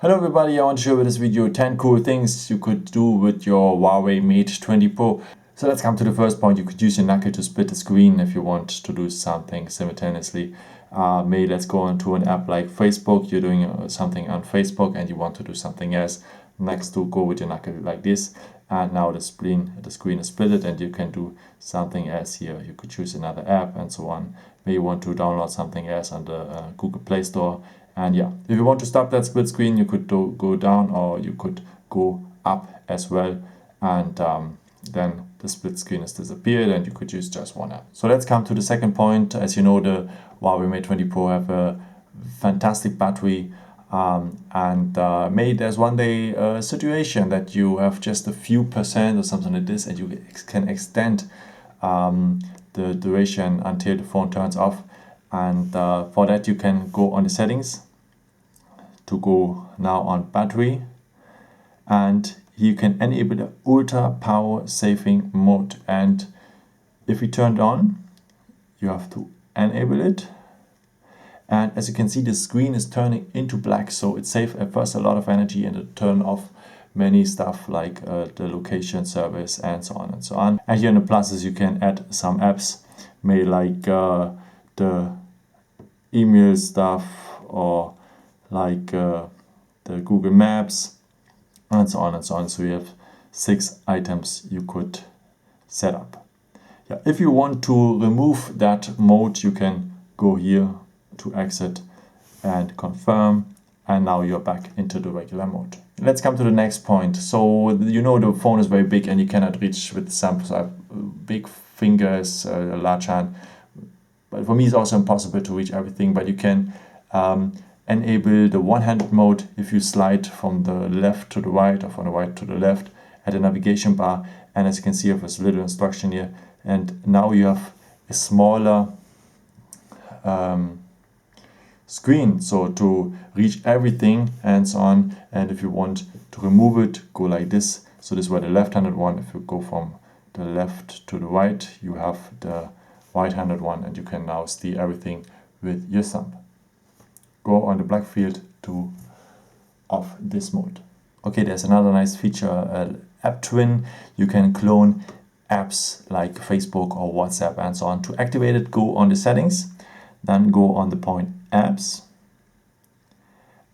Hello everybody, I want to show you with this video 10 cool things you could do with your Huawei Mate 20 Pro. So let's come to the first point. You could use your knuckle to split the screen if you want to do something simultaneously. Maybe let's go into an app like Facebook. You're doing something on Facebook and you want to do something else. Next to go with your knuckle like this. And now the screen is split and you can do something else here. You could choose another app and so on. Maybe you want to download something else on the Google Play Store. And yeah, if you want to stop that split screen, you could go down or you could go up as well. And then the split screen has disappeared and you could use just one app. So let's come to the second point. As you know, the Huawei Mate 20 Pro have a fantastic battery. Maybe there's one day a situation that you have just a few percent or something like this and you can extend the duration until the phone turns off. And for that you can go on the settings to go now on battery, and you can enable the ultra power saving mode. And if you turn it on, you have to enable it. And as you can see, the screen is turning into black, so it saves at first a lot of energy and it turn off many stuff like the location service and so on and so on. And here in the pluses you can add some apps, maybe like the email stuff or like the Google Maps and so on and so on. So you have 6 items you could set up. Yeah, if you want to remove that mode, you can go here to exit and confirm, and now you're back into the regular mode. Let's come to the next point. So you know the phone is very big and you cannot reach with samples. I have big fingers, a large hand. But for me it's also impossible to reach everything, but you can enable the one-handed mode if you slide from the left to the right or from the right to the left at the navigation bar. And as you can see, I have a little instruction here. And now you have a smaller screen, so to reach everything and so on. And if you want to remove it, go like this. So this was the left-handed one. If you go from the left to the right, you have the right-handed one, and you can now see everything with your thumb. Go on the black field to off this mode. Okay, there's another nice feature, app twin. You can clone apps like Facebook or WhatsApp and so on. To activate it, go on the settings, then go on the point apps,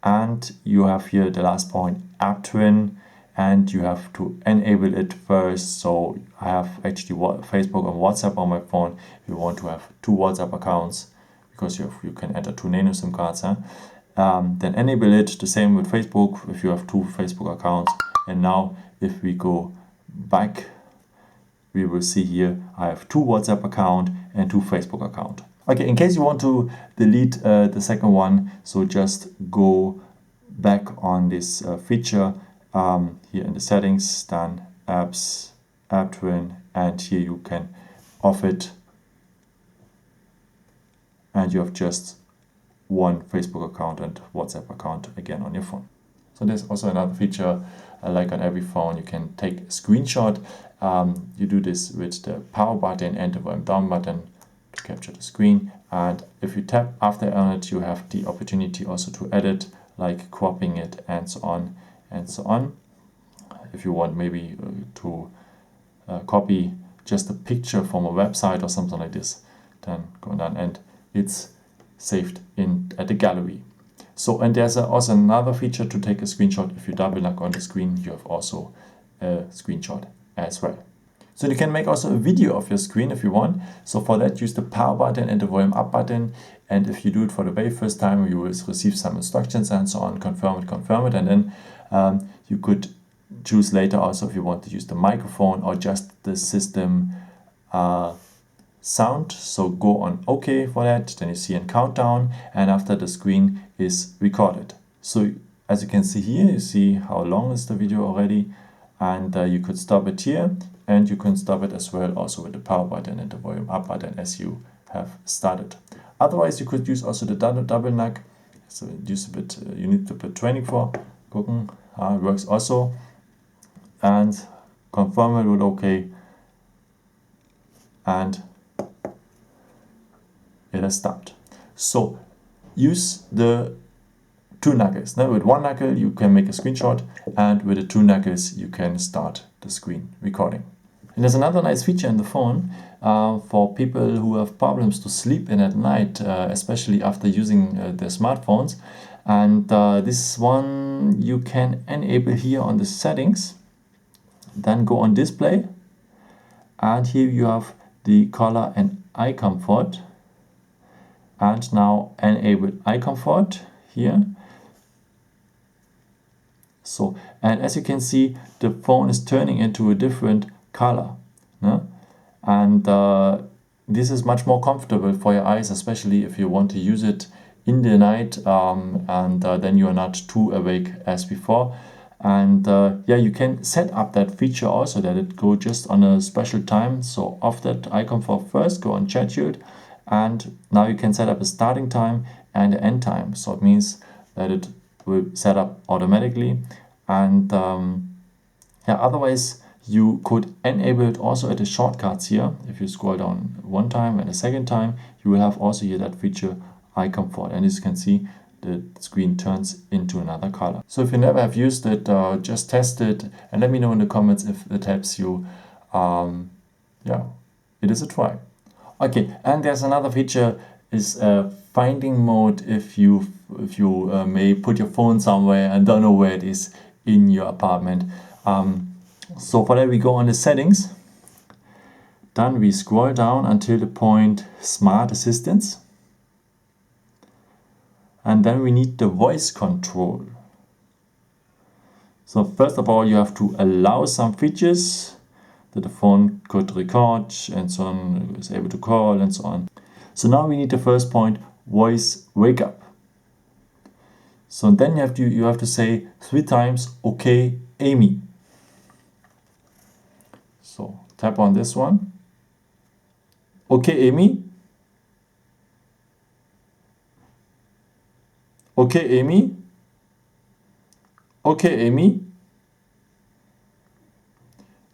and you have here the last point, app twin, and you have to enable it first. So I have actually Facebook and WhatsApp on my phone. If you want to have 2 WhatsApp accounts, because you can enter 2 nano SIM cards, then enable it. The same with Facebook if you have 2 Facebook accounts. And now if we go back, we will see here I have 2 WhatsApp account and 2 Facebook account. Okay, in case you want to delete the second one, so just go back on this feature here in the settings, then apps, app twin, and here you can off it, and you have just 1 Facebook account and WhatsApp account again on your phone. So there's also another feature, like on every phone, you can take a screenshot. You do this with the power button and the volume down button to capture the screen. And if you tap after on it, you have the opportunity also to edit, like cropping it and so on and so on. If you want maybe to copy just a picture from a website or something like this, then go down and it's saved in at the gallery. So, and there's also another feature to take a screenshot. If you double click on the screen, you have also a screenshot as well. So you can make also a video of your screen if you want. So for that, use the power button and the volume up button. And if you do it for the very first time, you will receive some instructions and so on, confirm it. And then you could choose later also if you want to use the microphone or just the system sound. So go on OK for that. Then you see a countdown, and after the screen is recorded. So as you can see here, you see how long is the video already, and you could stop it here, and you can stop it as well also with the power button and the volume up button as you have started. Otherwise you could use also the double knock. So use a bit, you need a bit training for. Gucken, it works also, and confirm it with OK, and it has stopped. So use the two knuckles. Now with one knuckle you can make a screenshot, and with the two knuckles you can start the screen recording. And there's another nice feature in the phone for people who have problems to sleep in at night, especially after using their smartphones. And this one you can enable here on the settings. Then go on display, and here you have the color and eye comfort. And now enable eye comfort here. So, and as you can see, the phone is turning into a different color. No? And this is much more comfortable for your eyes, especially if you want to use it in the night, and then you are not too awake as before. And yeah, you can set up that feature also, that it go just on a special time. So off that eye comfort first, go on scheduled, and now you can set up a starting time and an end time. So it means that it will set up automatically. And yeah, otherwise you could enable it also at the shortcuts here. If you scroll down one time and a second time, you will have also here that feature eye comfort, and as you can see, the screen turns into another color. So if you never have used it, just test it and let me know in the comments if it helps you. Yeah, it is a try. Okay, and there's another feature, is finding mode. If you may put your phone somewhere and don't know where it is in your apartment. So for that we go on the settings, then we scroll down until the point Smart Assistants, and then we need the voice control. So first of all, you have to allow some features that the phone could record and so on, is able to call and so on. So now we need the first point, voice wake up. So then you have to say 3 times, okay, Amy. So tap on this one. Okay, Amy. Okay, Amy. Okay, Amy.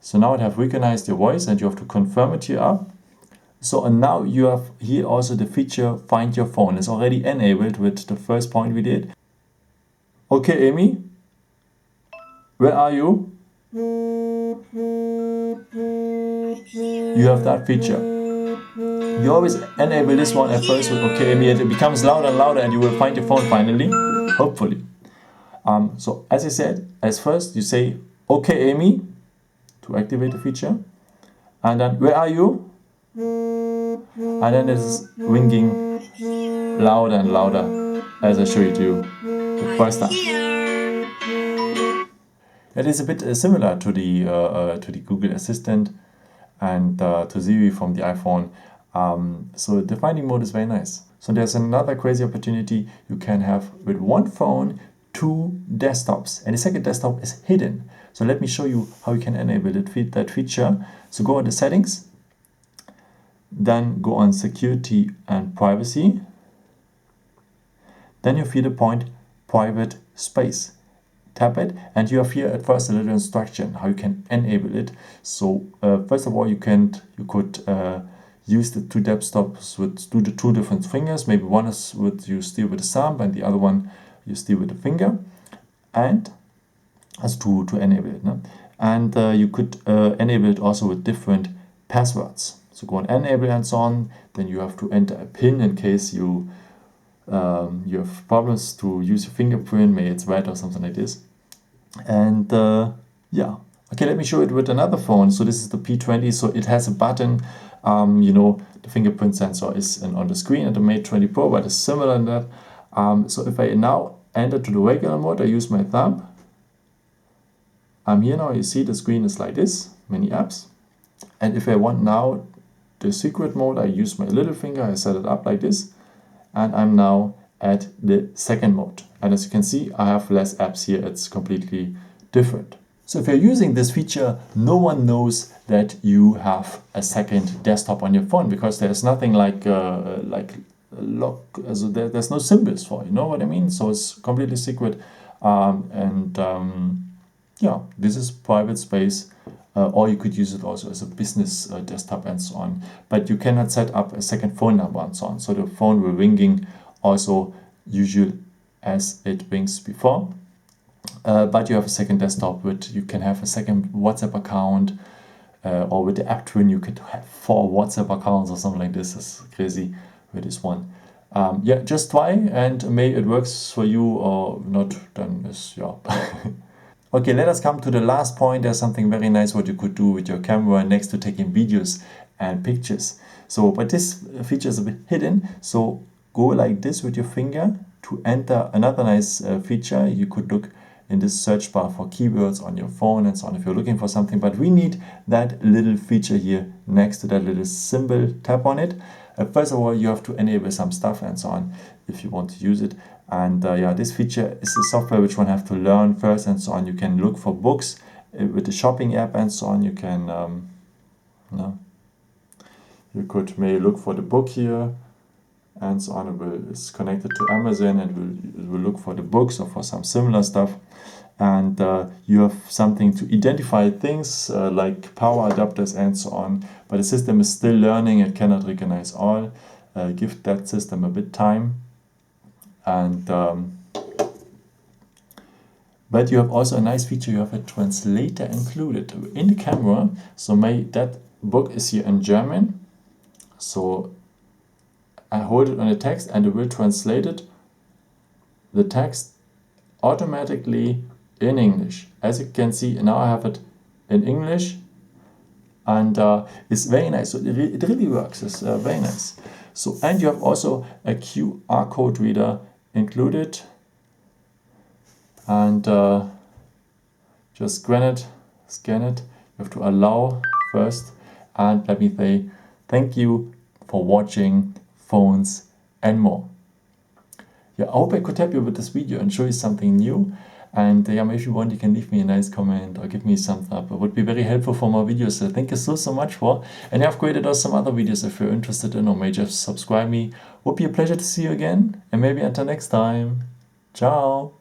So now it have recognized your voice, and you have to confirm it here up. So and now you have here also the feature find your phone. It's already enabled with the first point we did. Okay, Amy. Where are you? You have that feature. You always enable this one at first with okay, Amy, and it becomes louder and louder, and you will find your phone finally, hopefully. So as I said, as first you say okay, Amy, to activate the feature, and then where are you? And then it is ringing louder and louder as I showed you the first time. It is a bit similar to the Google Assistant and to Siri from the iPhone. So the finding mode is very nice. So there's another crazy opportunity. You can have with one phone 2 desktops, and the second desktop is hidden. So let me show you how you can enable that feature. So go on the settings, then go on security and privacy. Then you see the point private space. Tap it, and you have here at first a little instruction how you can enable it. So first of all, you could use the 2 desktops with the 2 different fingers. Maybe one is you steer with the thumb, and the other one you steer with the finger, and as to enable it. No? And you could enable it also with different passwords. So go on enable and so on. Then you have to enter a PIN in case you have problems to use your fingerprint, maybe it's red or something like this. And yeah, okay, let me show it with another phone. So this is the P20, so it has a button. You know, the fingerprint sensor is on the screen at the Mate 20 Pro, but it's similar in that. So if I now enter to the regular mode, I use my thumb. I'm here now, you see the screen is like this, many apps. And if I want now the secret mode, I use my little finger, I set it up like this. And I'm now at the second mode. And as you can see, I have less apps here. It's completely different. So if you're using this feature, no one knows that you have a second desktop on your phone, because there's nothing like lock. So there's no symbols for it, you know what I mean? So it's completely secret. Yeah, this is private space. Or you could use it also as a business desktop and so on. But you cannot set up a second phone number and so on. So the phone will ringing also usually as it brings before. But you have a second desktop with, you can have a second WhatsApp account, or with the app twin you could have 4 WhatsApp accounts or something like this. It's crazy with this one. Yeah, just try, and maybe it works for you or not, then is yeah. Okay, let us come to the last point. There's something very nice what you could do with your camera next to taking videos and pictures. So, but this feature is a bit hidden. So go like this with your finger to enter another nice feature. You could look in this search bar for keywords on your phone and so on if you're looking for something. But we need that little feature here next to that little symbol. Tap on it. First of all, you have to enable some stuff and so on if you want to use it. And yeah, this feature is a software which one have to learn first and so on. You can look for books with the shopping app and so on. You can, no, you could maybe look for the book here and so on. It's connected to Amazon, and it will look for the books or for some similar stuff. And you have something to identify things like power adapters and so on. But the system is still learning. It cannot recognize all. Give that system a bit time. And but you have also a nice feature. You have a translator included in the camera. So that book is here in German. So I hold it on the text and it will translate it, the text, automatically in English. As you can see, now I have it in English, and it's very nice. So it really works. It's very nice. So, and you have also a QR code reader included, and just scan it. You have to allow first, and let me say thank you for watching Phones and More. Yeah, I hope I could help you with this video and show you something new. And yeah, if you want, you can leave me a nice comment or give me a thumbs up. It would be very helpful for more videos. So thank you so much for. And I've created also some other videos if you're interested in, or may just subscribe me. Would be a pleasure to see you again. And maybe until next time. Ciao.